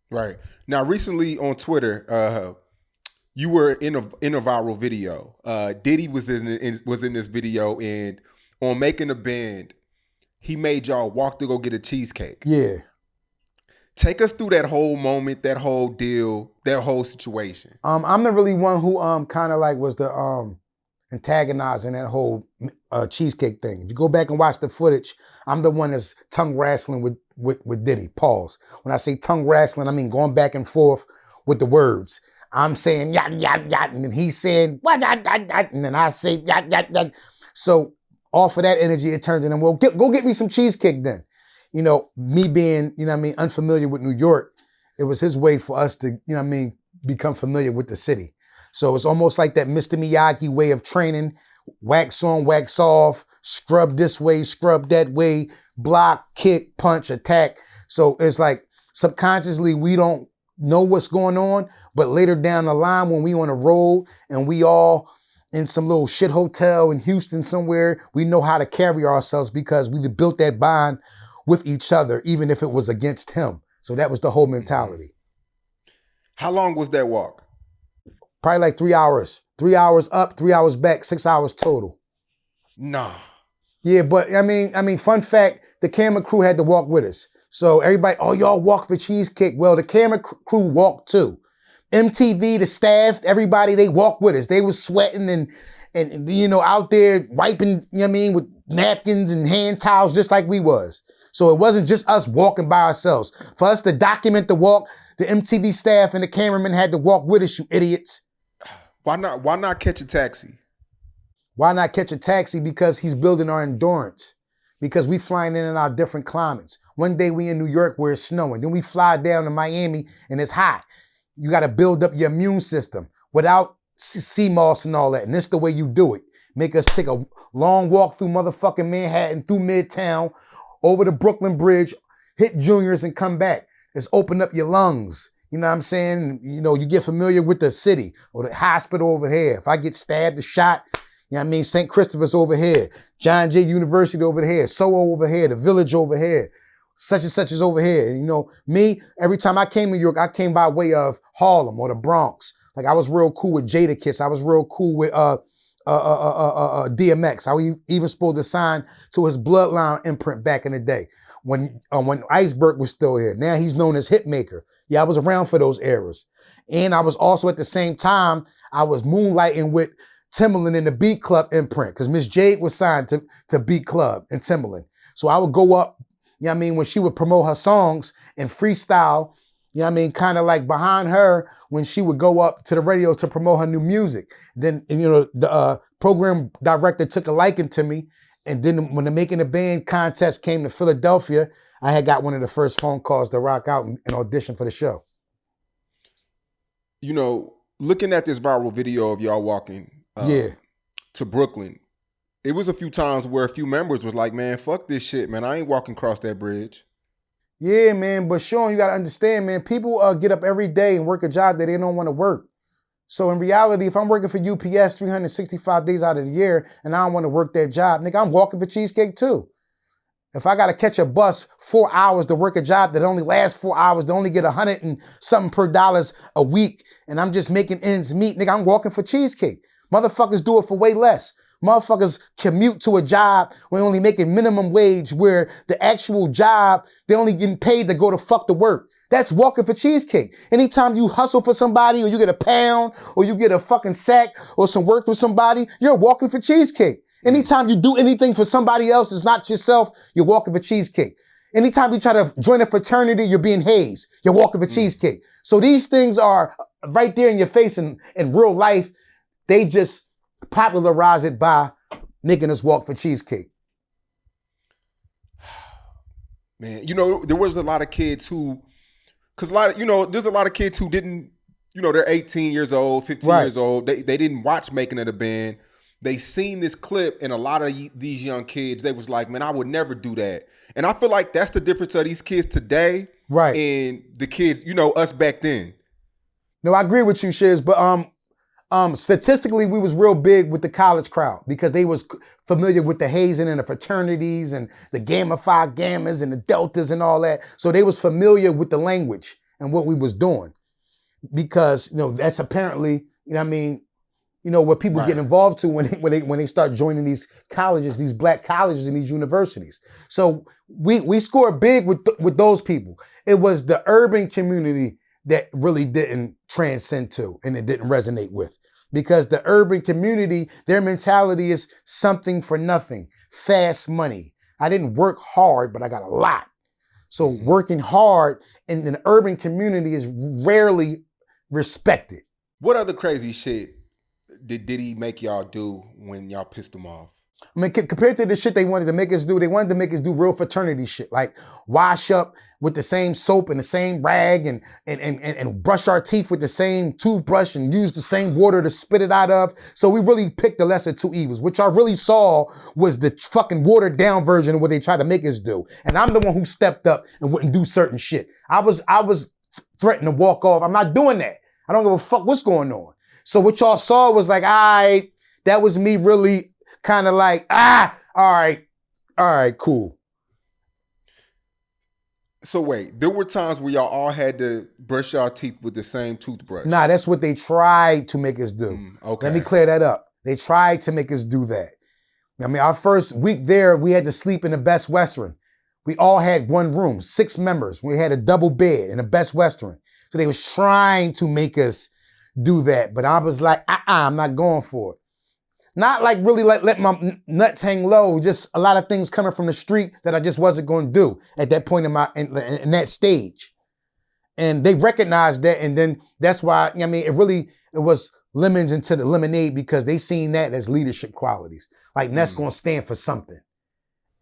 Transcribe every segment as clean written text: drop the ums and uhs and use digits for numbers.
Right. Now, recently on Twitter, you were in a viral video. Diddy was in this video, and on making a band, he made y'all walk to go get a cheesecake. Yeah. Take us through that whole moment, that whole deal, that whole situation. I'm the really one who kind of like was the antagonizing that whole cheesecake thing. If you go back and watch the footage, I'm the one that's tongue wrestling with Diddy. Pause. When I say tongue wrestling, I mean going back and forth with the words. I'm saying yat yat yat, and then he's saying what yat yat yat, and then I say yat yat yat. So off of that energy, it turned into, well, go get me some cheesecake then. You know, me being, you know what I mean, unfamiliar with New York, it was his way for us to, you know what I mean, become familiar with the city. So it's almost like that Mr. Miyagi way of training, wax on, wax off, scrub this way, scrub that way, block, kick, punch, attack. So it's like subconsciously we don't know what's going on, but later down the line when we on a road and we all in some little shit hotel in Houston somewhere, we know how to carry ourselves because we built that bond with each other, even if it was against him. So that was the whole mentality. How long was that walk? Probably like 3 hours. 3 hours up, 3 hours back, 6 hours total. Nah. Yeah, but I mean, fun fact, the camera crew had to walk with us. So everybody, oh, y'all walk for cheesecake. Well, the camera crew walked too. MTV, the staff, everybody, they walked with us. They was sweating and you know, out there wiping, you know what I mean, with napkins and hand towels just like we was. So it wasn't just us walking by ourselves. For us to document the walk, the MTV staff and the cameraman had to walk with us, you idiots. Why not catch a taxi? Why not catch a taxi? Because he's building our endurance. Because we flying in our different climates. One day we in New York where it's snowing. Then we fly down to Miami and it's hot. You got to build up your immune system without sea moss and all that. And this is the way you do it. Make us take a long walk through motherfucking Manhattan, through Midtown, over the Brooklyn Bridge, hit Juniors and come back. It's open up your lungs. You know what I'm saying? You know, you get familiar with the city or the hospital over here. If I get stabbed or shot, you know what I mean? St. Christopher's over here. John Jay University over here. Soho over here. The Village over here. Such and such is over here. You know, me, every time I came to New York, I came by way of Harlem or the Bronx. Like I was real cool with Jadakiss. I was real cool with DMX. I even supposed to sign to his Bloodline imprint back in the day when Iceberg was still here. Now he's known as Hitmaker. Yeah, I was around for those eras. And I was also at the same time, I was moonlighting with Timbaland in the Beat Club imprint because Miss Jade was signed to Beat Club and Timbaland. So I would go up, you know what I mean, when she would promote her songs and freestyle, you know what I mean, kind of like behind her when she would go up to the radio to promote her new music. Then, you know, the program director took a liking to me. And then when the Making a Band contest came to Philadelphia, I had got one of the first phone calls to rock out and audition for the show. You know, looking at this viral video of y'all walking to Brooklyn, it was a few times where a few members was like, man, fuck this shit, man. I ain't walking across that bridge. Yeah, man. But Sean, you got to understand, man, people get up every day and work a job that they don't want to work. So in reality, if I'm working for UPS 365 days out of the year and I don't want to work that job, nigga, I'm walking for cheesecake too. If I got to catch a bus 4 hours to work a job that only lasts 4 hours, to only get $100 and something per dollars a week, and I'm just making ends meet, nigga, I'm walking for cheesecake. Motherfuckers do it for way less. Motherfuckers commute to a job when only making minimum wage where the actual job, they only getting paid to go to fuck to work. That's walking for cheesecake. Anytime you hustle for somebody or you get a pound or you get a fucking sack or some work for somebody, you're walking for cheesecake. Anytime you do anything for somebody else, it's not yourself, you're walking for cheesecake. Anytime you try to join a fraternity, you're being hazed. You're walking for cheesecake. So these things are right there in your face in real life. They just popularize it by making us walk for cheesecake. Man, you know, there was a lot of kids who, because there's a lot of kids who didn't, you know, they're 18 years old, 15 years old. They didn't watch Making It a Band. They seen this clip, and a lot of these young kids, they was like, man, I would never do that. And I feel like that's the difference of these kids today and the kids, you know, us back then. No, I agree with you, Shiz, but Statistically, we was real big with the college crowd because they was familiar with the hazing and the fraternities and the Gamma Phi Gammas and the Deltas and all that. So they was familiar with the language and what we was doing because, that's apparently, what people get involved to when they start joining these colleges, these black colleges and these universities. So we scored big with those people. It was the urban community that really didn't transcend to and it didn't resonate with. Because the urban community, their mentality is something for nothing, fast money. I didn't work hard, but I got a lot. So working hard in an urban community is rarely respected. What other crazy shit did Diddy make y'all do when y'all pissed him off? I mean, compared to the shit they wanted to make us do, they wanted to make us do real fraternity shit, like wash up with the same soap and the same rag and brush our teeth with the same toothbrush and use the same water to spit it out of. So we really picked the lesser two evils. Which I really saw was the fucking watered down version of what they tried to make us do. And I'm the one who stepped up and wouldn't do certain shit. I was threatened to walk off. I'm not doing that. I don't give a fuck what's going on. So what y'all saw was like, that was me really kind of like, all right, cool. So wait, there were times where y'all all had to brush y'all teeth with the same toothbrush? Nah, that's what they tried to make us do. Okay. Let me clear that up. They tried to make us do that. I mean, our first week there, we had to sleep in the Best Western. We all had one room, 6 members. We had a double bed in the Best Western. So they was trying to make us do that. But I was like, I'm not going for it. Not like really like let my nuts hang low, just a lot of things coming from the street that I just wasn't going to do at that point in that stage. And they recognized that, and then that's why, it was lemons into the lemonade because they seen that as leadership qualities. Like Ness gonna stand for something.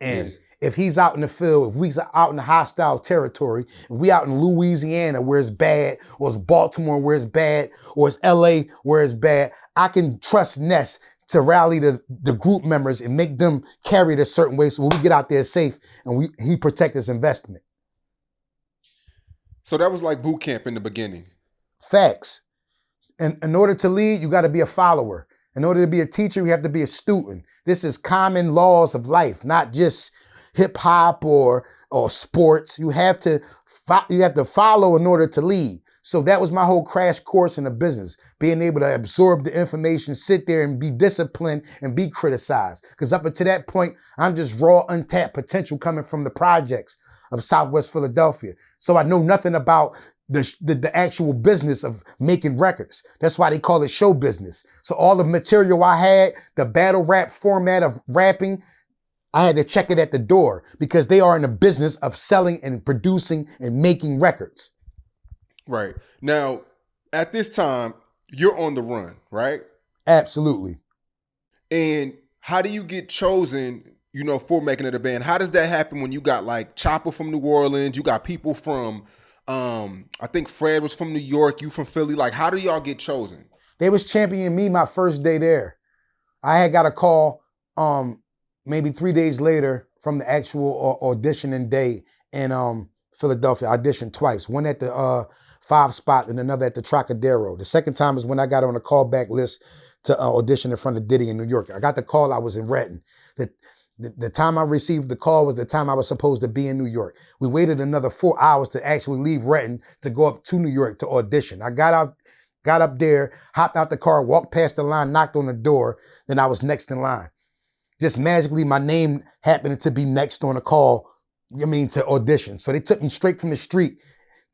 And if he's out in the field, if we's out in the hostile territory, if we out in Louisiana where it's bad, or it's Baltimore where it's bad, or it's LA where it's bad, I can trust Ness to rally the group members and make them carry it a certain way so when we get out there safe and he protect his investment. So that was like boot camp in the beginning. Facts. And in order to lead, you got to be a follower. In order to be a teacher, you have to be a student. This is common laws of life, not just hip hop or sports. You have to follow in order to lead. So that was my whole crash course in the business, being able to absorb the information, sit there and be disciplined and be criticized. Because up until that point, I'm just raw, untapped potential coming from the projects of Southwest Philadelphia. So I know nothing about the actual business of making records. That's why they call it show business. So all the material I had, the battle rap format of rapping, I had to check it at the door because they are in the business of selling and producing and making records. Right. Now, at this time, you're on the run, right? Absolutely. And how do you get chosen, for making it a band? How does that happen when you got like Chopper from New Orleans, you got people from, I think Fred was from New York, you from Philly. Like, how do y'all get chosen? They was championing me my first day there. I had got a call maybe 3 days later from the actual auditioning day in Philadelphia. I auditioned twice, one at the 5 spot and another at the Trocadero. The second time is when I got on a callback list to audition in front of Diddy in New York. I got the call, I was in Renton. The time I received the call was the time I was supposed to be in New York. We waited another 4 hours to actually leave Renton to go up to New York to audition. I got up there, hopped out the car, walked past the line, knocked on the door, then I was next in line. Just magically, my name happened to be next on the call, to audition. So they took me straight from the street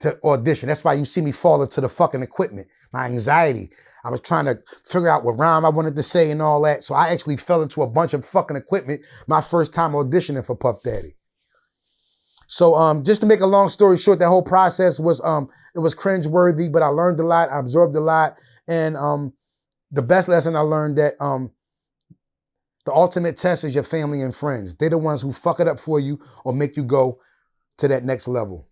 to audition. That's why you see me fall into the fucking equipment. My anxiety. I was trying to figure out what rhyme I wanted to say and all that. So I actually fell into a bunch of fucking equipment my first time auditioning for Puff Daddy. So just to make a long story short, that whole process was it was cringeworthy, but I learned a lot, I absorbed a lot. And the best lesson I learned that the ultimate test is your family and friends. They're the ones who fuck it up for you or make you go to that next level.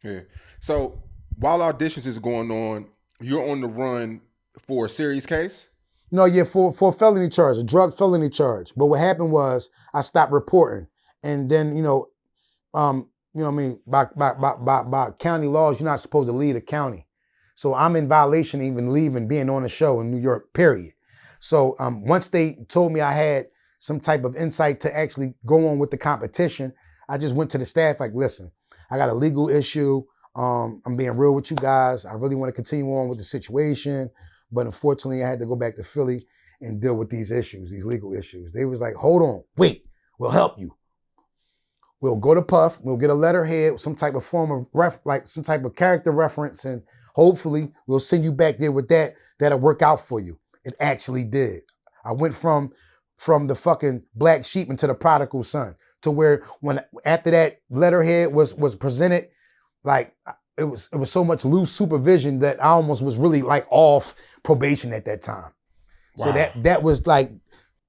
Yeah. So while auditions is going on, you're on the run for a serious case? No, yeah, for a felony charge, a drug felony charge. But what happened was I stopped reporting. And then, by county laws, you're not supposed to leave the county. So I'm in violation even leaving, being on the show in New York, period. So once they told me I had some type of insight to actually go on with the competition, I just went to the staff like, listen, I got a legal issue. I'm being real with you guys. I really want to continue on with the situation. But unfortunately, I had to go back to Philly and deal with these issues, these legal issues. They was like, hold on, wait, we'll help you. We'll go to Puff, we'll get a letterhead, some type of form of like some type of character reference, and hopefully we'll send you back there with that. That'll work out for you. It actually did. I went from the fucking black sheep into the prodigal son, to where when after that letterhead was presented, like it was so much loose supervision that I almost was really like off probation at that time. Wow. So that was like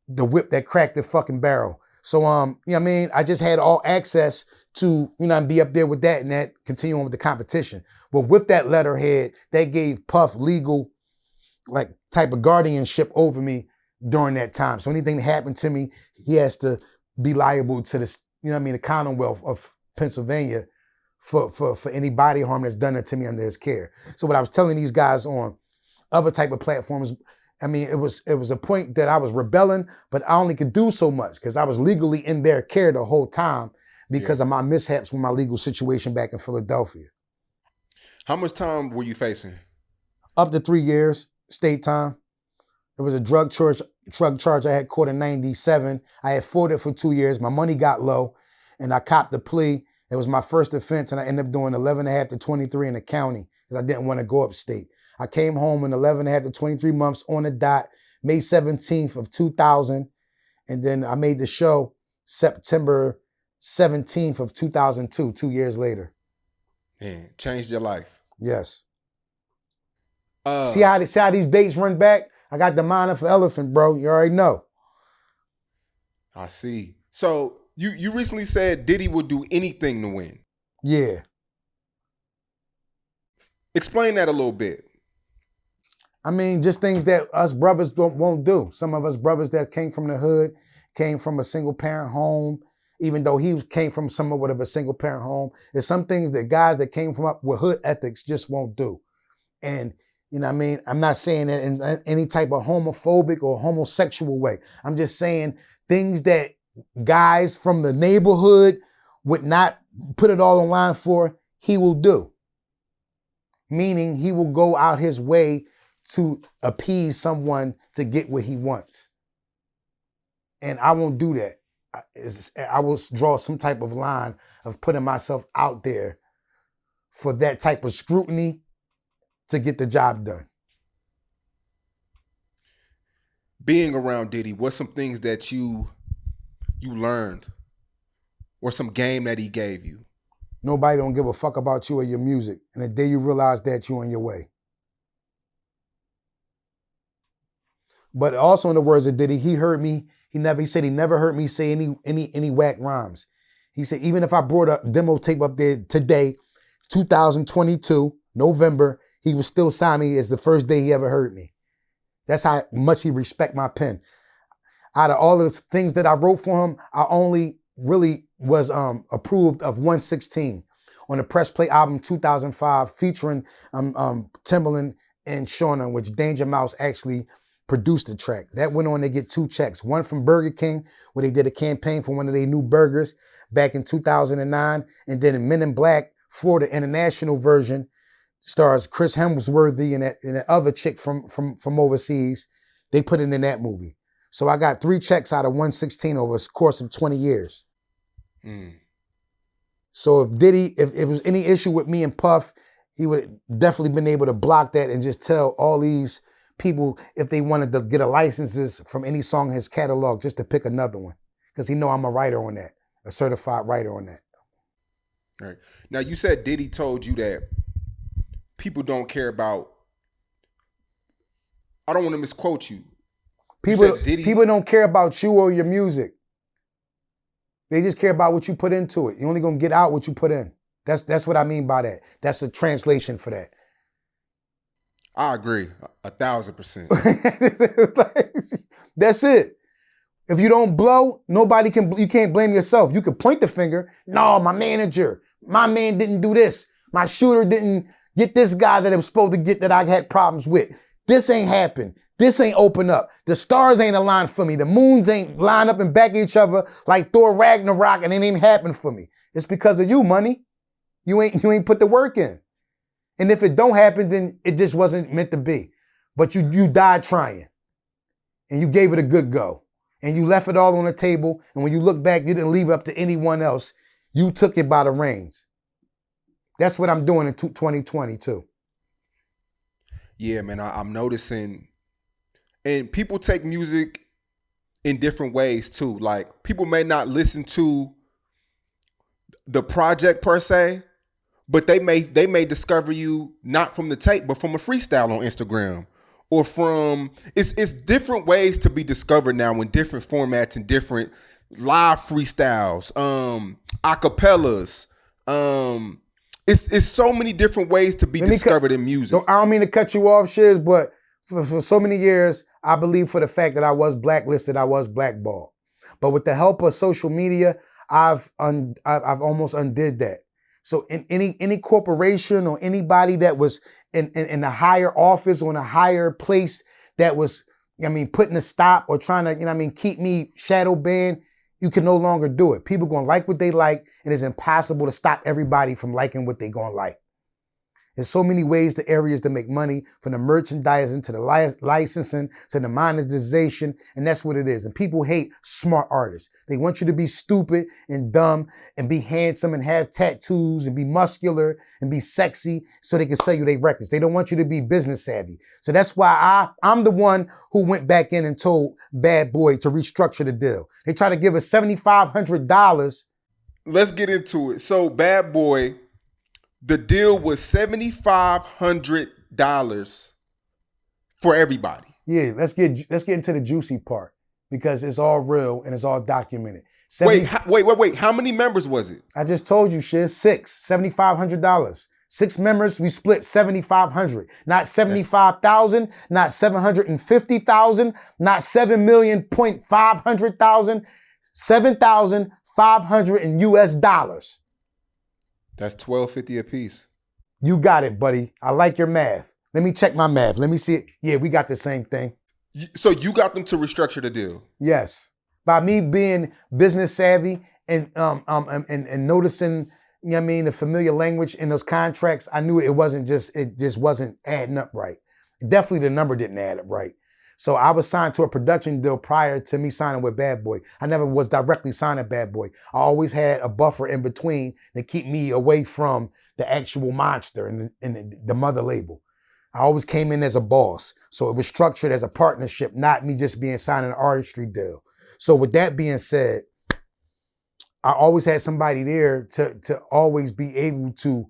the whip that cracked the fucking barrel. So you know what I mean? I just had all access to, you know, be up there with that and that, continue on with the competition. But with that letterhead, that gave Puff legal like type of guardianship over me during that time. So anything that happened to me, he has to be liable to this, you know what I mean, the Commonwealth of Pennsylvania for any body harm that's done to me under his care. So what I was telling these guys on other type of platforms, I mean, it was a point that I was rebelling, but I only could do so much because I was legally in their care the whole time because of my mishaps with my legal situation back in Philadelphia. How much time were you facing? Up to 3 years, state time. It was a drug charge I had caught in 97. I had fought it for 2 years. My money got low and I copped the plea. It was my first offense and I ended up doing 11 and a half to 23 in the county because I didn't want to go upstate. I came home in 11 and a half to 23 months on the dot, May 17th of 2000. And then I made the show September 17th of 2002, 2 years later. Man, changed your life. Yes. See how these dates run back? I got the mind of an elephant, bro. You already know. I see. So you recently said Diddy would do anything to win. Yeah. Explain that a little bit. I mean, just things that us brothers won't do. Some of us brothers that came from the hood, came from a single parent home, even though he came from somewhat of a single parent home. There's some things that guys that came from up with hood ethics just won't do. And, you know what I mean? I'm not saying that in any type of homophobic or homosexual way. I'm just saying things that guys from the neighborhood would not put it all online for, he will do. Meaning he will go out his way to appease someone to get what he wants. And I won't do that. I will draw some type of line of putting myself out there for that type of scrutiny to get the job done. Being around Diddy, what's some things that you learned or some game that he gave you? Nobody don't give a fuck about you or your music. And the day you realize that, you're on your way. But also in the words of Diddy, he heard me. He said he never heard me say any whack rhymes. He said, even if I brought a demo tape up there today, 2022, November, he would still sign me as the first day he ever heard me. That's how much he respect my pen. Out of all of the things that I wrote for him, I only really was approved of 116 on the Press Play album 2005 featuring Timbaland and Shauna, which Danger Mouse actually produced the track. That went on to get 2 checks. One from Burger King, where they did a campaign for one of their new burgers back in 2009. And then in Men in Black, Florida International version, stars Chris Hemsworthy and that other chick from overseas. They put it in that movie. So I got 3 checks out of 116 over a course of 20 years. Mm. So if it was any issue with me and Puff, he would definitely been able to block that and just tell all these people if they wanted to get a licenses from any song in his catalog just to pick another one. Because he know I'm a writer on that, a certified writer on that. All right. Now you said Diddy told you that people don't care about, I don't want to misquote you. People don't care about you or your music. They just care about what you put into it. You're only gonna get out what you put in. That's what I mean by that. That's a translation for that. I agree, 1,000%. That's it. If you don't blow, you can't blame yourself. You could point the finger. No, my manager, my man didn't do this. My shooter didn't Get this guy that I was supposed to get that I had problems with. This ain't happened. This ain't open up. The stars ain't aligned for me. The moons ain't lined up and back at each other like Thor Ragnarok, and it ain't happened for me. It's because of you, money. You ain't put the work in. And if it don't happen, then it just wasn't meant to be. But you died trying. And you gave it a good go. And you left it all on the table. And when you look back, you didn't leave it up to anyone else. You took it by the reins. That's what I'm doing in 2022. Yeah, man, I'm noticing. And people take music in different ways too. Like, people may not listen to the project per se, but they may discover you not from the tape, but from a freestyle on Instagram, or from it's different ways to be discovered now in different formats and different live freestyles, acapellas. It's so many different ways to be discovered in music. I don't mean to cut you off, Shiz, but for so many years, I believe for the fact that I was blacklisted, I was blackballed. But with the help of social media, I've almost undid that. So in any corporation or anybody that was in a higher office or in a higher place that was, putting a stop or trying to, keep me shadow banned, you can no longer do it. People gonna like what they like, and it's impossible to stop everybody from liking what they gonna like. There's so many ways to areas to make money, from the merchandising to the licensing to the monetization, and that's what it is. And people hate smart artists. They want you to be stupid and dumb and be handsome and have tattoos and be muscular and be sexy so they can sell you their records. They don't want you to be business savvy. So that's why I'm the one who went back in and told Bad Boy to restructure the deal. They try to give us $7,500. Let's get into it. So Bad Boy, the deal was $7,500 for everybody. Yeah, let's get into the juicy part, because it's all real and it's all documented. Wait. How many members was it? I just told you, Shiz. 6, $7,500. 6 members, we split $7,500. Not 75,000, not 750,000, not 7,500,000, 7,500 in US dollars. That's $1,250 a piece. You got it, buddy. I like your math. Let me check my math. Let me see it. Yeah, we got the same thing. So you got them to restructure the deal? Yes. By me being business savvy and noticing, the familiar language in those contracts, I knew it just wasn't adding up right. Definitely the number didn't add up right. So I was signed to a production deal prior to me signing with Bad Boy. I never was directly signed to Bad Boy. I always had a buffer in between to keep me away from the actual monster and the mother label. I always came in as a boss. So it was structured as a partnership, not me just being signed an artistry deal. So with that being said, I always had somebody there to always be able to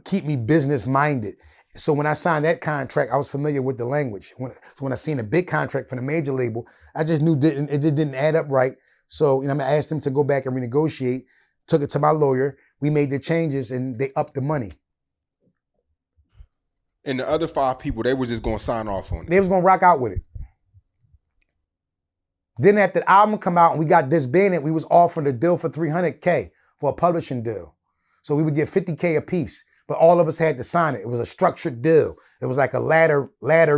keep me business minded. So when I signed that contract, I was familiar with the language. So when I seen a big contract from the major label, I just knew it didn't add up right. So I asked them to go back and renegotiate, took it to my lawyer. We made the changes and they upped the money. And the other 5 people, they were just going to sign off on it. They was going to rock out with it. Then after the album come out and we got disbanded, we was offered a deal for $300K for a publishing deal. So we would get $50K a piece. But all of us had to sign it. It was a structured deal. It was like a ladder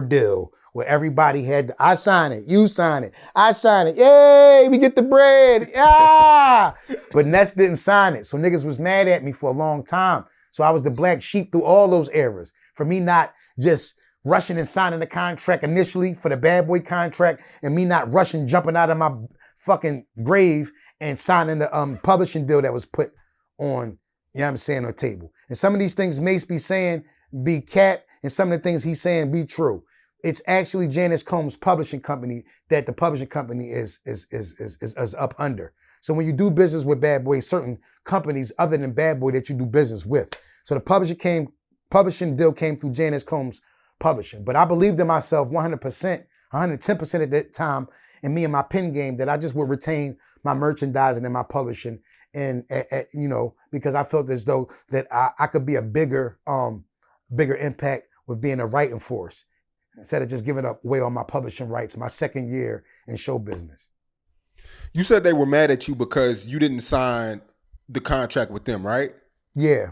deal where everybody had to, I sign it, you sign it, I sign it. Yay, we get the bread. Yeah. But Ness didn't sign it. So niggas was mad at me for a long time. So I was the black sheep through all those eras. For me not just rushing and signing the contract initially for the Bad Boy contract, and me not rushing, jumping out of my fucking grave and signing the publishing deal that was put on, on the table. And some of these things Mace be saying be cap, and some of the things he's saying be true. It's actually Janice Combs' publishing company that the publishing company is up under. So when you do business with Bad Boy, certain companies other than Bad Boy that you do business with. So the publishing deal came through Janice Combs Publishing. But I believed in myself 100%, 110% at that time, and me and my pen game, that I just would retain my merchandising and my publishing. And because I felt as though that I could be a bigger impact with being a writing force instead of just giving up away on my publishing rights my second year in show business. You said they were mad at you because you didn't sign the contract with them, right? Yeah.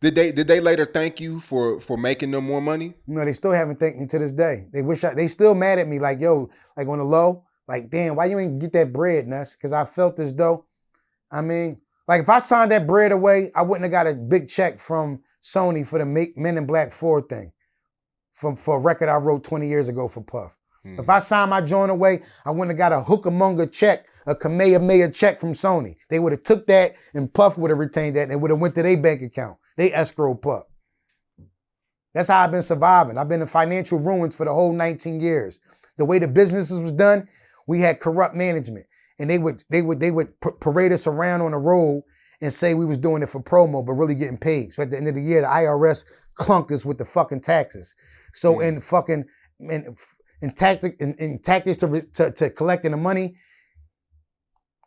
Did they later thank you for making them more money? You know, they still haven't thanked me to this day. They still mad at me like, yo, like on the low, like, damn, why you ain't get that bread, Ness? Because I felt as though, I mean, like if I signed that bread away, I wouldn't have got a big check from Sony for the Men in Black 4 thing for a record I wrote 20 years ago for Puff. If I signed my joint away, I wouldn't have got a Hookamonga check, a Kamehameha check from Sony. They would have took that and Puff would have retained that and it would have went to their bank account. They escrow Puff. That's how I've been surviving. I've been in financial ruins for the whole 19 years. The way the businesses was done, we had corrupt management. And they would parade us around on the road and say we was doing it for promo, but really getting paid. So at the end of the year, the IRS clunked us with the fucking taxes. So in tactics to collecting the money,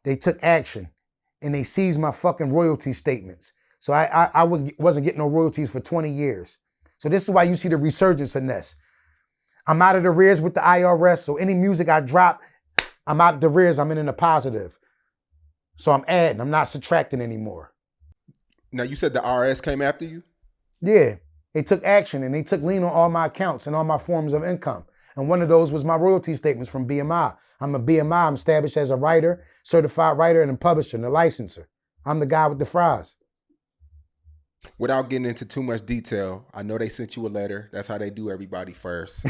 they took action and they seized my fucking royalty statements. So I wasn't getting no royalties for 20 years. So this is why you see the resurgence of Ness. I'm out of the rears with the IRS. So any music I drop, I'm out of the rears. I'm in the positive. So I'm adding. I'm not subtracting anymore. Now you said the IRS came after you? Yeah. They took action and they took lien on all my accounts and all my forms of income. And one of those was my royalty statements from BMI. I'm a BMI. I'm established as a writer, certified writer, and a publisher and a licenser. I'm the guy with the fries. Without getting into too much detail, I know they sent you a letter. That's how they do everybody first.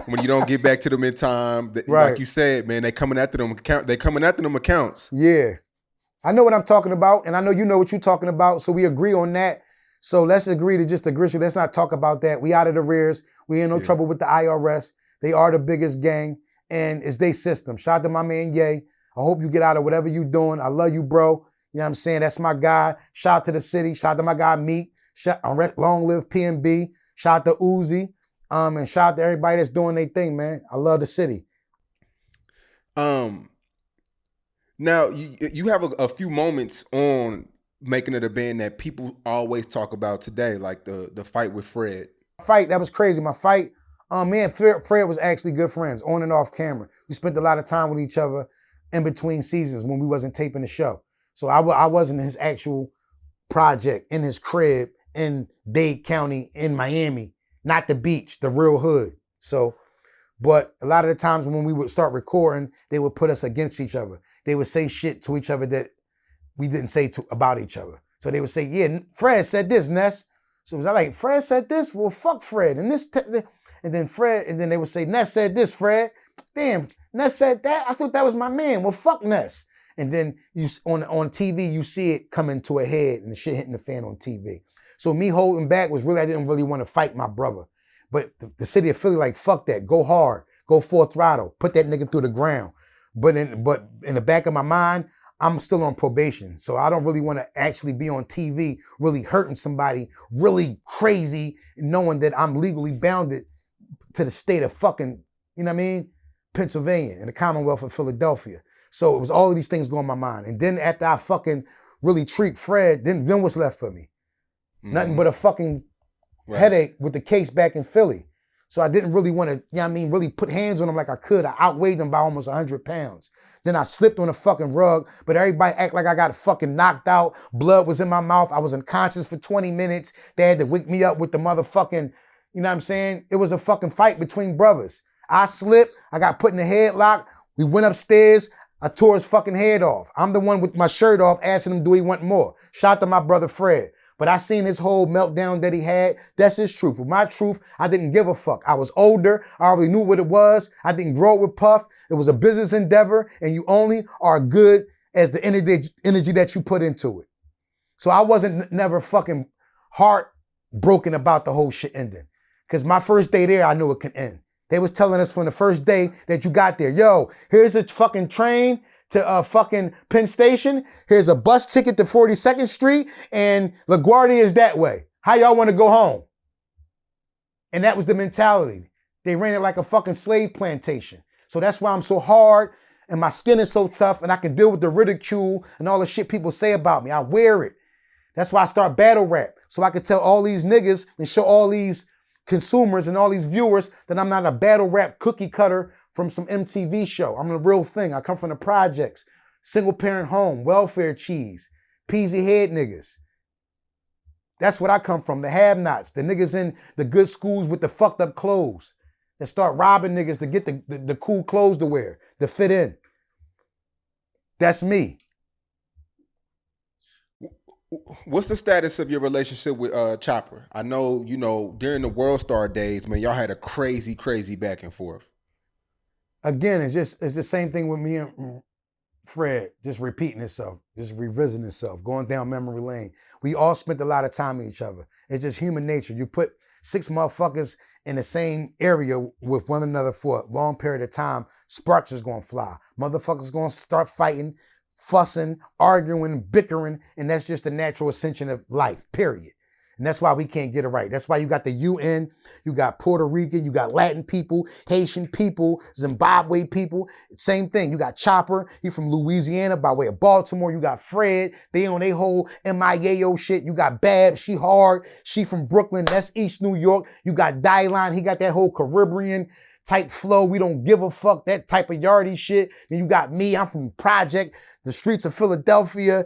When you don't get back to them in time, right. Like you said, man, they coming after them accounts. Yeah. I know what I'm talking about, and I know you know what you're talking about, so we agree on that. So let's agree to just agree. Let's not talk about that. We out of the rears. We ain't no trouble with the IRS. They are the biggest gang, and it's their system. Shout out to my man Ye. I hope you get out of whatever you doing. I love you, bro. You know what I'm saying? That's my guy. Shout out to the city. Shout out to my guy Meek. Long live PNB. Shout out to Uzi. And shout out to everybody that's doing their thing, man. I love the city. Now you have a few moments on Making It a Band that people always talk about today, like the fight with Fred. Fight, that was crazy. My fight, me and Fred was actually good friends, on and off camera. We spent a lot of time with each other in between seasons when we wasn't taping the show. So I wasn't his actual project, in his crib, in Dade County, in Miami, not the beach, the real hood. So, but a lot of the times when we would start recording, they would put us against each other. They would say shit to each other that we didn't say about each other. So they would say, yeah, Fred said this, Ness. So was I like, Fred said this? Well, fuck Fred. And then they would say, Ness said this, Fred. Damn, Ness said that? I thought that was my man. Well, fuck Ness. And then you on TV, you see it coming to a head and the shit hitting the fan on TV. So me holding back was really, I didn't really want to fight my brother. But the city of Philly, like, fuck that. Go hard. Go full throttle. Put that nigga through the ground. But in the back of my mind, I'm still on probation. So I don't really want to actually be on TV really hurting somebody really crazy, knowing that I'm legally bounded to the state of fucking, you know what I mean? Pennsylvania and the Commonwealth of Philadelphia. So it was all of these things going in my mind. And then after I fucking really treat Fred, then what's left for me? Mm-hmm. Nothing but a fucking headache with the case back in Philly. So I didn't really want to, you know what I mean, really put hands on him like I could. I outweighed him by almost 100 pounds. Then I slipped on a fucking rug, but everybody act like I got fucking knocked out. Blood was in my mouth. I was unconscious for 20 minutes. They had to wake me up with the motherfucking, you know what I'm saying? It was a fucking fight between brothers. I slipped. I got put in a headlock. We went upstairs. I tore his fucking head off. I'm the one with my shirt off asking him, do he want more? Shout out to my brother Fred. But I seen his whole meltdown that he had. That's his truth. With my truth, I didn't give a fuck. I was older. I already knew what it was. I didn't grow up with Puff. It was a business endeavor, and you only are good as the energy that you put into it. So I wasn't never fucking heartbroken about the whole shit ending. Because my first day there, I knew it could end. They was telling us from the first day that you got there, yo, here's a fucking train to fucking Penn Station. Here's a bus ticket to 42nd Street, and LaGuardia is that way. How y'all want to go home? And that was the mentality. They ran it like a fucking slave plantation. So that's why I'm so hard, and my skin is so tough, and I can deal with the ridicule and all the shit people say about me. I wear it. That's why I start battle rap, so I could tell all these niggas and show all these consumers and all these viewers that I'm not a battle rap cookie cutter from some MTV show. I'm the real thing. I come from the projects, single parent home, welfare cheese, peasy head niggas. That's what I come from, the have-nots, the niggas in the good schools with the fucked up clothes that start robbing niggas to get the cool clothes to wear, to fit in. That's me. What's the status of your relationship with Chopper? I know, during the World Star days, man, y'all had a crazy, crazy back and forth. Again, it's the same thing with me and Fred, just repeating itself, just revisiting itself, going down memory lane. We all spent a lot of time with each other. It's just human nature. You put 6 motherfuckers in the same area with one another for a long period of time, sparks is gonna fly. Motherfuckers gonna start fighting, fussing, arguing, bickering, and that's just the natural ascension of life, period. And that's why we can't get it right. That's why you got the UN, you got Puerto Rican, you got Latin people, Haitian people, Zimbabwe people. Same thing. You got Chopper, he from Louisiana by way of Baltimore. You got Fred, they on their whole MIAO shit. You got Bab, she hard, she from Brooklyn, that's East New York. You got Dylan, he got that whole Caribbean type flow. We don't give a fuck, that type of yardie shit. Then you got me, I'm from Project, the streets of Philadelphia,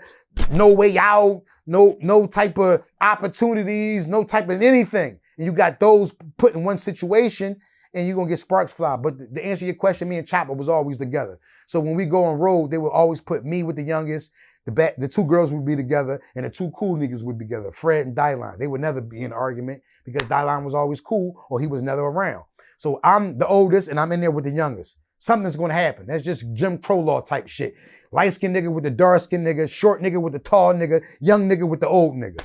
no way out, no type of opportunities, no type of anything. And you got those put in one situation and you're gonna get sparks fly. But to answer your question, me and Chopper was always together. So when we go on road, they would always put me with the youngest, the 2 girls would be together, and the 2 cool niggas would be together, Fred and Dylan. They would never be in an argument because Dylan was always cool or he was never around. So I'm the oldest and I'm in there with the youngest. Something's gonna happen. That's just Jim Crow law type shit. Light-skinned nigga with the dark-skinned nigga, short nigga with the tall nigga, young nigga with the old nigga.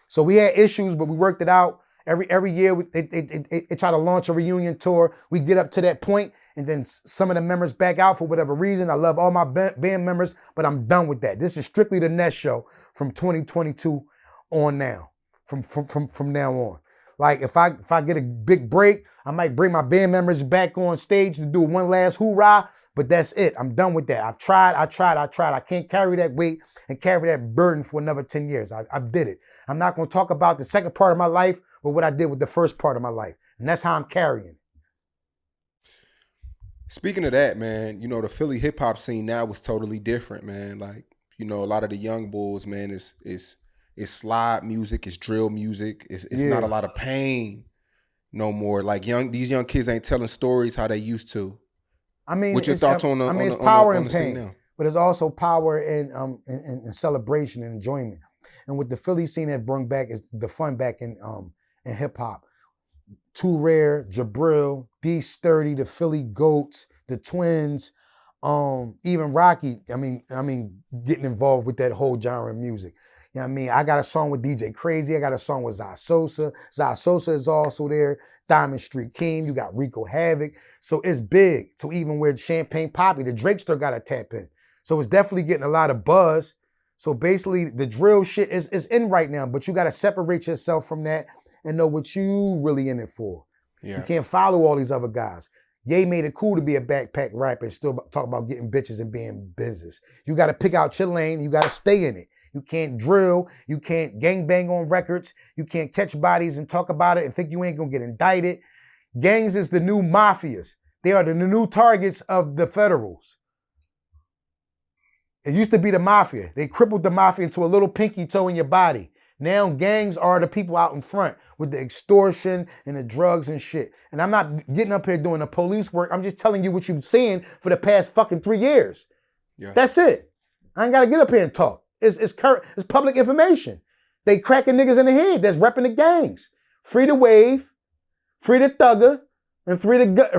So we had issues, but we worked it out. Every year, they try to launch a reunion tour. We get up to that point, and then some of the members back out for whatever reason. I love all my band members, but I'm done with that. This is strictly the Ness show from 2022 on now, from now on. Like if I get a big break, I might bring my band members back on stage to do one last hoorah, but that's it. I'm done with that. I've tried. I can't carry that weight and carry that burden for another 10 years. I did it. I'm not going to talk about the second part of my life, but what I did with the first part of my life. And that's how I'm carrying. Speaking of that, man, the Philly hip hop scene now is totally different, man. Like, a lot of the young bulls, man, is slide music, it's drill music, it's not a lot of pain no more. Like these young kids ain't telling stories how they used to. I mean, what's your thoughts on the it's power on and the scene pain, now? but it's also power and celebration and enjoyment. And what the Philly scene has brought back is the fun back in hip hop. Too Rare, Jabril, D Sturdy, the Philly Goats, the Twins, even Rocky. I mean, getting involved with that whole genre of music. You know what I mean? I got a song with DJ Crazy. I got a song with Zai Sosa. Zai Sosa is also there. Diamond Street King. You got Rico Havoc. So it's big. So even with Champagne Poppy, the Drake still got to tap in. So it's definitely getting a lot of buzz. So basically, the drill shit is in right now, but you got to separate yourself from that and know what you really in it for. Yeah. You can't follow all these other guys. Ye made it cool to be a backpack rapper and still talk about getting bitches and being business. You got to pick out your lane. You got to stay in it. You can't drill. You can't gangbang on records. You can't catch bodies and talk about it and think you ain't going to get indicted. Gangs is the new mafias. They are the new targets of the federals. It used to be the mafia. They crippled the mafia into a little pinky toe in your body. Now gangs are the people out in front with the extortion and the drugs and shit. And I'm not getting up here doing the police work. I'm just telling you what you've seen for the past fucking 3 years. Yeah. That's it. I ain't got to get up here and talk. It's public information. They cracking niggas in the head that's repping the gangs. Free the Wave, free the Thugger, and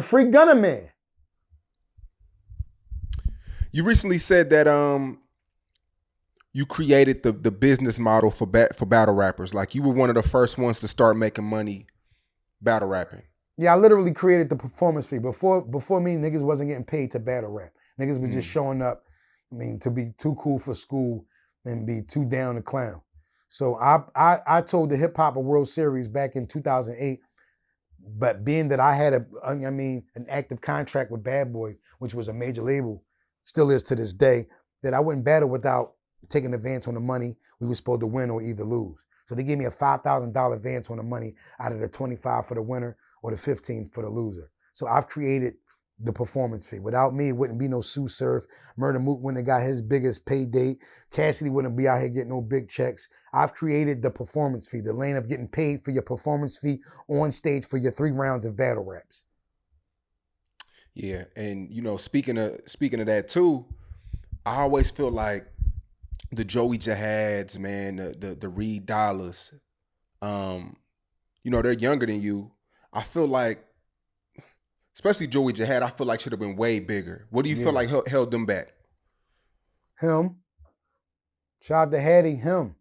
free Gunner Man. You recently said that you created the business model for battle rappers. Like you were one of the first ones to start making money battle rapping. Yeah, I literally created the performance fee. Before me, niggas wasn't getting paid to battle rap. Niggas was just showing up, to be too cool for school and be too down to clown. So I told the Hip Hop World Series back in 2008, but being that I had an active contract with Bad Boy, which was a major label, still is to this day, that I wouldn't battle without taking advance on the money. We were supposed to win or either lose. So they gave me a $5,000 advance on the money out of the 25 for the winner or the 15 for the loser. So I've created the performance fee. Without me, it wouldn't be no Sue Surf. Murder Mook wouldn't have got his biggest pay date. Cassidy wouldn't be out here getting no big checks. I've created the performance fee, the lane of getting paid for your performance fee on stage for your 3 rounds of battle raps. Yeah, and speaking of that too, I always feel like the Joey Jihads, man, the Reed Dollars, they're younger than you. I feel like, especially Joey Jihad, I feel like should have been way bigger. What do you feel like held them back? Him. Shout out to Hattie, him.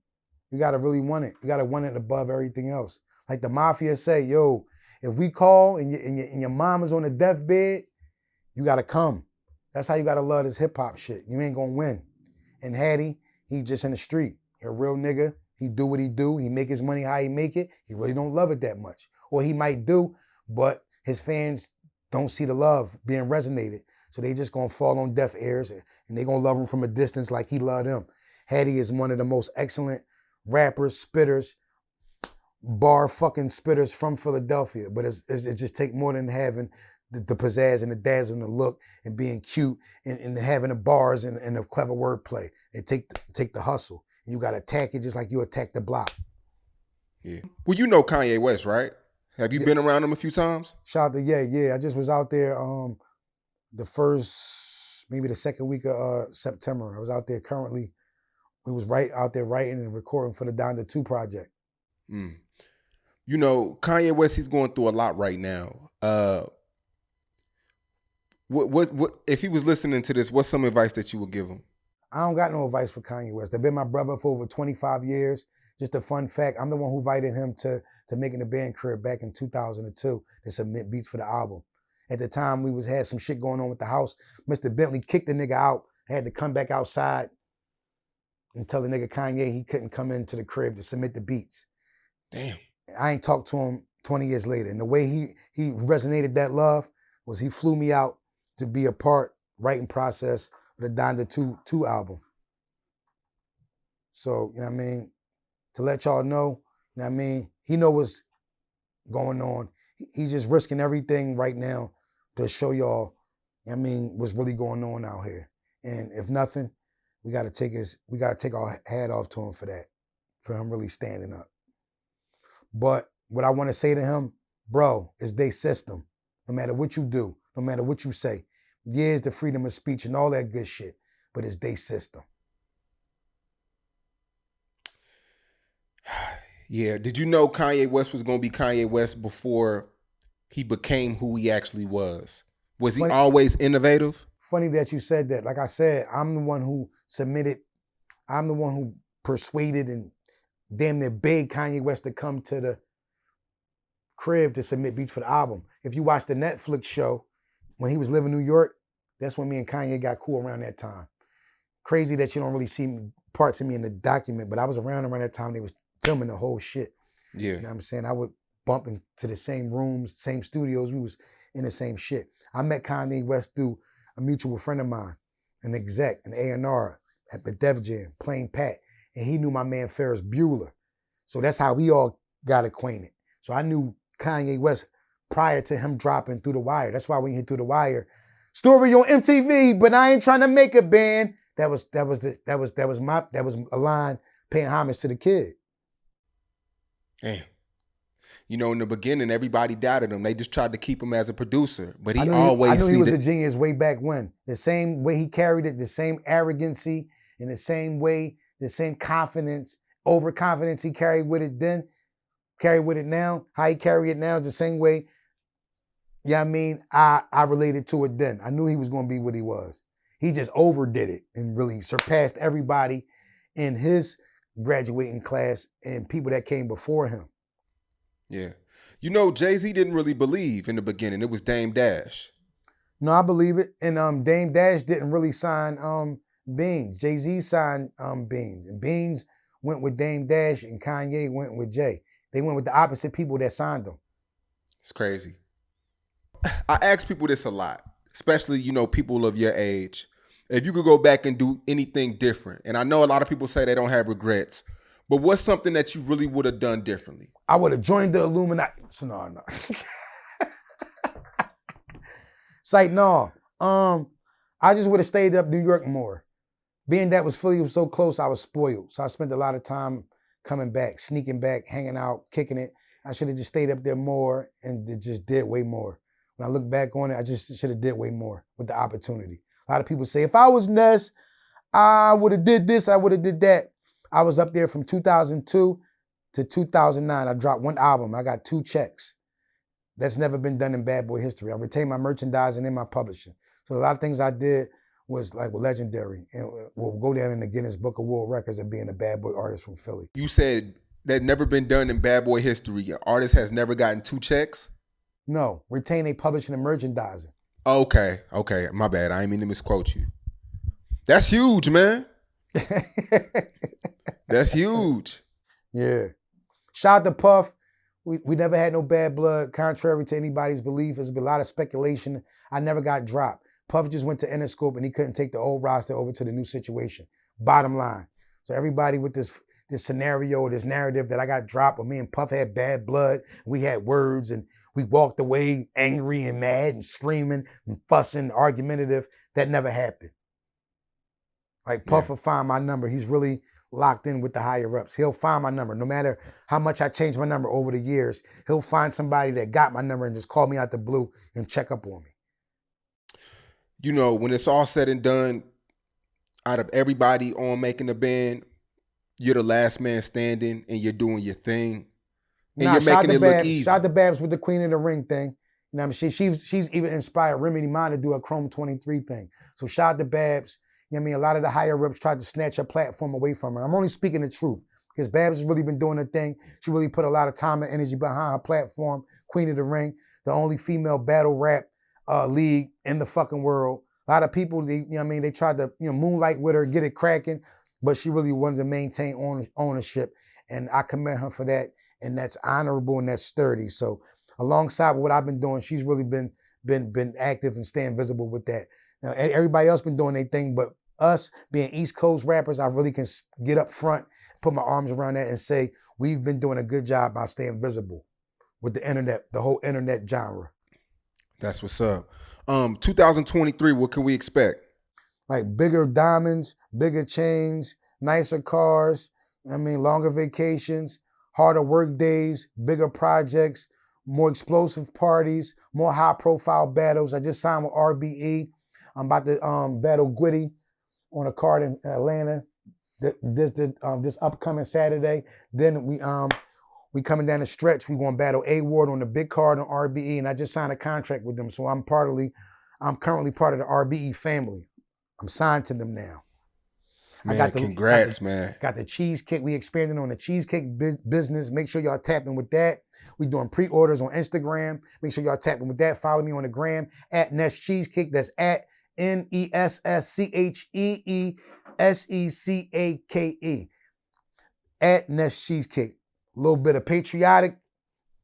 You gotta really want it. You gotta want it above everything else. Like the mafia say, yo, if we call and your mom is on a deathbed, you gotta come. That's how you gotta love this hip hop shit. You ain't gonna win. And Hattie, he just in the street. He a real nigga. He do what he do. He make his money how he make it. He really don't love it that much. Or he might do, but his fans don't see the love being resonated. So they just gonna fall on deaf ears and they gonna love him from a distance like he loved him. Hattie is one of the most excellent rappers, spitters, bar fucking spitters from Philadelphia. But it just take more than having the pizzazz and the dazzle and the look and being cute and having the bars and the clever wordplay. It take the hustle. And you gotta attack it just like you attack the block. Yeah. Well, you know Kanye West, right? Have you been around him a few times? Shout out to yeah. I just was out there maybe the second week of September. I was out there currently. We was out there writing and recording for the Down to 2 project. Kanye West, he's going through a lot right now. What if he was listening to this, what's some advice that you would give him? I don't got no advice for Kanye West. I've been my brother for over 25 years. Just a fun fact, I'm the one who invited him to Making the Band crib back in 2002 to submit beats for the album. At the time, we had some shit going on with the house. Mr. Bentley kicked the nigga out. I had to come back outside and tell the nigga Kanye he couldn't come into the crib to submit the beats. Damn. I ain't talked to him 20 years later. And the way he resonated that love was he flew me out to be a part, writing process of the Down to 2 album. So, you know what I mean? To let y'all know, you know what I mean? He know what's going on. He's just risking everything right now to show y'all, you know what I mean, what's really going on out here. And if nothing, we gotta take our hat off to him for that, for him really standing up. But what I want to say to him, bro, is their system. No matter what you do, no matter what you say. Yeah, it's the freedom of speech and all that good shit, but it's their system. Yeah. Did you know Kanye West was going to be Kanye West before he became who he actually was? Was he always innovative? Funny that you said that. Like I said, I'm the one who submitted, I'm the one who persuaded and damn near begged Kanye West to come to the crib to submit beats for the album. If you watch the Netflix show, when he was living in New York, that's when me and Kanye got cool around that time. Crazy that you don't really see parts of me in the document, but I was around that time they was filming the whole shit. Yeah. You know what I'm saying? I would bump into the same rooms, same studios. We was in the same shit. I met Kanye West through a mutual friend of mine, an exec, an A&R at the Def Jam, playing Pat. And he knew my man Ferris Bueller. So that's how we all got acquainted. So I knew Kanye West prior to him dropping Through the Wire. That's why when you hit Through the Wire, story on MTV, but I ain't trying to make a band. That was a line paying homage to the kid. Damn. In the beginning, everybody doubted him. They just tried to keep him as a producer, but I knew he was a genius way back when. The same way he carried it, the same arrogancy, in the same way, the same confidence, overconfidence he carried with it then, carry with it now. How he carry it now is the same way. Yeah, I mean, I related to it then. I knew he was going to be what he was. He just overdid it and really surpassed everybody in his graduating class and people that came before him. Yeah. Jay-Z didn't really believe in the beginning. It was Dame Dash. No, I believe it. And Dame Dash didn't really sign Beans. Jay-Z signed Beans. And Beans went with Dame Dash and Kanye went with Jay. They went with the opposite people that signed them. It's crazy. I ask people this a lot, especially, people of your age. If you could go back and do anything different, and I know a lot of people say they don't have regrets, but what's something that you really would have done differently? I would have joined the Illuminati. So no. It's like, no, I just would have stayed up New York more. Being that Philly was so close, I was spoiled. So I spent a lot of time coming back, sneaking back, hanging out, kicking it. I should have just stayed up there more and just did way more. When I look back on it, I just should have did way more with the opportunity. A lot of people say, if I was Ness, I would have did this, I would have did that. I was up there from 2002 to 2009. I dropped one album. I got 2 checks. That's never been done in Bad Boy history. I retained my merchandising and my publishing. So a lot of things I did was like legendary and will go down in the Guinness Book of World Records of being a bad boy artist from Philly. You said that never been done in Bad Boy history. An artist has never gotten 2 checks? No, retain a publishing and merchandising. Okay, my bad. I didn't mean to misquote you. That's huge, man. That's huge. Yeah. Shout out to Puff. We never had no bad blood, contrary to anybody's belief. There's been a lot of speculation. I never got dropped. Puff just went to Interscope and he couldn't take the old roster over to the new situation. Bottom line. So everybody with this scenario, this narrative that I got dropped, or me and Puff had bad blood, we had words and we walked away angry and mad and screaming and fussing, argumentative, that never happened. Like Puff will find my number. He's really locked in with the higher ups. He'll find my number. No matter how much I changed my number over the years, he'll find somebody that got my number and just call me out the blue and check up on me. You know, when it's all said and done, out of everybody on Making a Band, you're the last man standing and you're doing your thing. And you're making it look easy. Shout out to Babs with the Queen of the Ring thing. You know what I mean? She's even inspired Remedy Ma to do a Chrome 23 thing. So shout out to Babs. You know what I mean? A lot of the higher ups tried to snatch her platform away from her. I'm only speaking the truth because Babs has really been doing her thing. She really put a lot of time and energy behind her platform, Queen of the Ring, the only female battle rap league in the fucking world. A lot of people, you know what I mean, they tried to moonlight with her, get it cracking, but she really wanted to maintain ownership, and I commend her for that, and that's honorable and that's sturdy. So alongside what I've been doing, she's really been active and staying visible with that. Now, everybody else been doing their thing, but us being East Coast rappers, I really can get up front, put my arms around that and say, we've been doing a good job by staying visible with the internet, the whole internet genre. That's what's up. 2023, what can we expect? Like bigger diamonds, bigger chains, nicer cars, longer vacations, harder work days, bigger projects, more explosive parties, more high profile battles. I just signed with RBE. I'm about to battle Gwitty on a card in Atlanta this upcoming Saturday. Then we coming down the stretch. We going to battle A-Ward on the big card on RBE, and I just signed a contract with them. So I'm currently part of the RBE family. I'm signed to them now. Man, congrats, man. Got the cheesecake. We expanding on the cheesecake business. Make sure y'all tapping with that. We doing pre-orders on Instagram. Make sure y'all tapping with that. Follow me on the gram at Ness Cheesecake. That's at NESSCHEESECAKE. At Ness Cheesecake. A little bit of patriotic.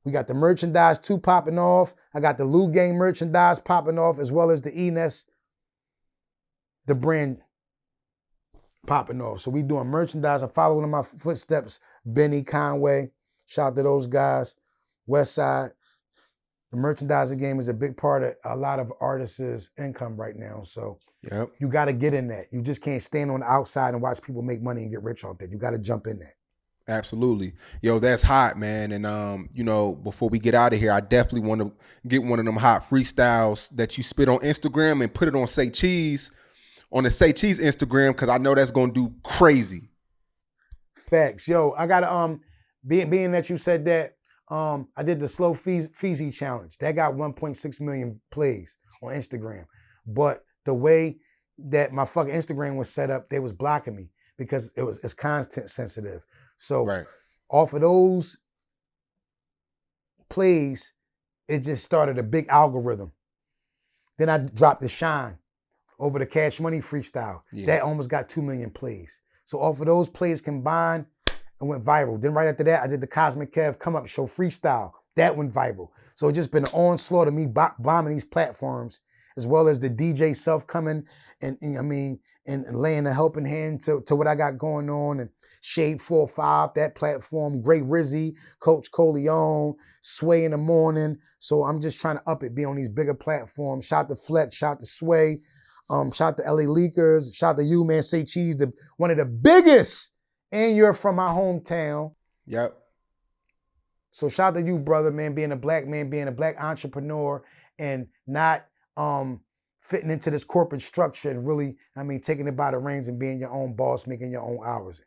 We got the merchandise too popping off. I got the Lou Gang merchandise popping off, as well as the Ness, the brand popping off. So we doing merchandise. I'm following in my footsteps. Benny, Conway, shout out to those guys. West Side. The merchandising game is a big part of a lot of artists' income right now. So you got to get in that. You just can't stand on the outside and watch people make money and get rich off that. You got to jump in that. Absolutely. Yo, that's hot, man. And, before we get out of here, I definitely want to get one of them hot freestyles that you spit on Instagram and put it on Say Cheese, on the Say Cheese Instagram, because I know that's going to do crazy. Facts. Yo, I got to, being that you said that, I did the Slow Feezy Challenge. That got 1.6 million plays on Instagram. But the way that my fucking Instagram was set up, they was blocking me because it's content sensitive. So off of those plays, it just started a big algorithm. Then I dropped the Shine over the Cash Money freestyle. Yeah. That almost got 2 million plays. So off of those plays combined, it went viral. Then right after that, I did the Cosmic Kev Come Up Show freestyle. That went viral. So it's just been an onslaught of me bombing these platforms, as well as the DJ self coming and laying a helping hand to what I got going on and Shade 4-5, that platform, Great Rizzy, Coach Coleon, Sway in the morning. So I'm just trying to up it, be on these bigger platforms. Shout to Flex, shout to Sway, shout to LA Leakers, shout to you, man, Say Cheese, one of the biggest, and you're from my hometown. Yep. So shout to you, brother, man, being a black entrepreneur and not fitting into this corporate structure and really, taking it by the reins and being your own boss, making your own hours.